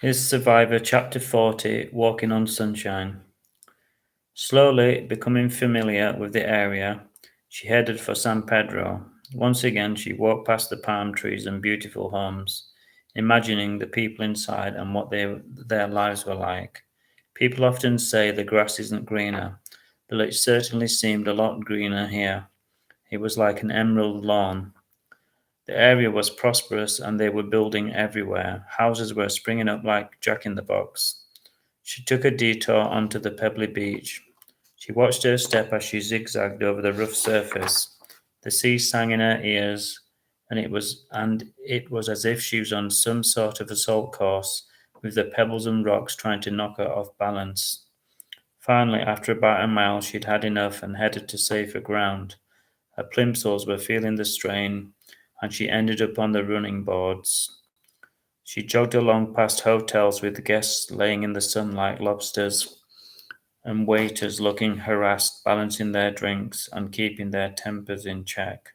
Here's Survivor Chapter 40 Walking on Sunshine. Slowly becoming familiar with the area, she headed for San Pedro. Once again, she walked past the palm trees and beautiful homes, imagining the people inside and what their lives were like. People often say the grass isn't greener, but it certainly seemed a lot greener here. It was like an emerald lawn. The area was prosperous and they were building everywhere. Houses were springing up like Jack in the Box. She took a detour onto the pebbly beach. She watched her step as she zigzagged over the rough surface. The sea sang in her ears, and it was as if she was on some sort of assault course, with the pebbles and rocks trying to knock her off balance. Finally, after about a mile, she'd had enough and headed to safer ground. Her plimsolls were feeling the strain, and she ended up on the running boards. She jogged along past hotels with guests laying in the sun like lobsters and waiters looking harassed, balancing their drinks and keeping their tempers in check.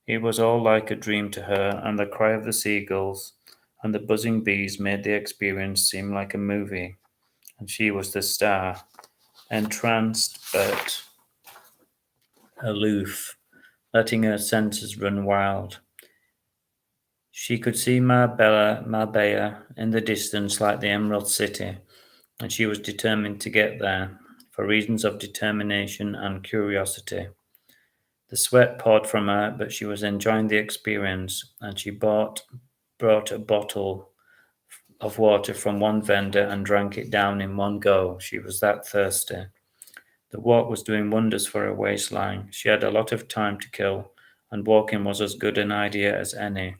It was all like a dream to her, and the cry of the seagulls and the buzzing bees made the experience seem like a movie, and she was the star, entranced but aloof, letting her senses run wild. She could see Marbella in the distance like the Emerald City, and she was determined to get there, for reasons of determination and curiosity. The sweat poured from her, but she was enjoying the experience, and she brought a bottle of water from one vendor and drank it down in one go. She was that thirsty. The walk was doing wonders for her waistline. She had a lot of time to kill, and walking was as good an idea as any.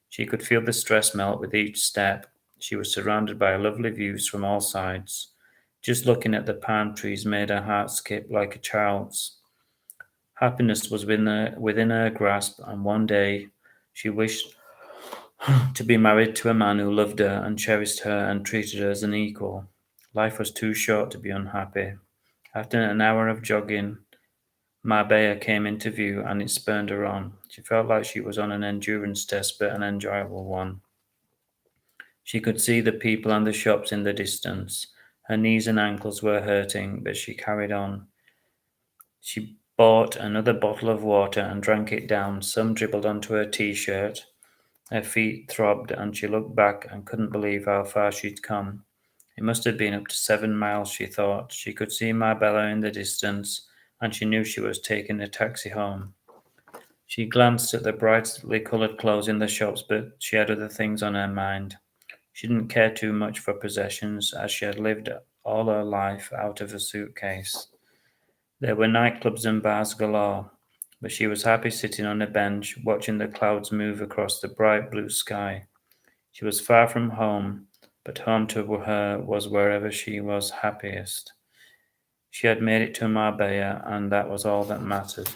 She could feel the stress melt with each step. She was surrounded by lovely views from all sides. Just looking at the palm trees made her heart skip like a child's. Happiness was within her grasp, and one day she wished to be married to a man who loved her and cherished her and treated her as an equal. Life was too short to be unhappy. After an hour of jogging, Marbella came into view and it spurred her on. She felt like she was on an endurance test, but an enjoyable one. She could see the people and the shops in the distance. Her knees and ankles were hurting, but she carried on. She bought another bottle of water and drank it down. Some dribbled onto her t-shirt. Her feet throbbed, and she looked back and couldn't believe how far she'd come. It must have been up to 7 miles, she thought. She could see Marbella in the distance, and she knew she was taking a taxi home. She glanced at the brightly coloured clothes in the shops, but she had other things on her mind. She didn't care too much for possessions, as she had lived all her life out of a suitcase. There were nightclubs and bars galore, but she was happy sitting on a bench, watching the clouds move across the bright blue sky. She was far from home, but home to her was wherever she was happiest. She had made it to Marbella, and that was all that mattered.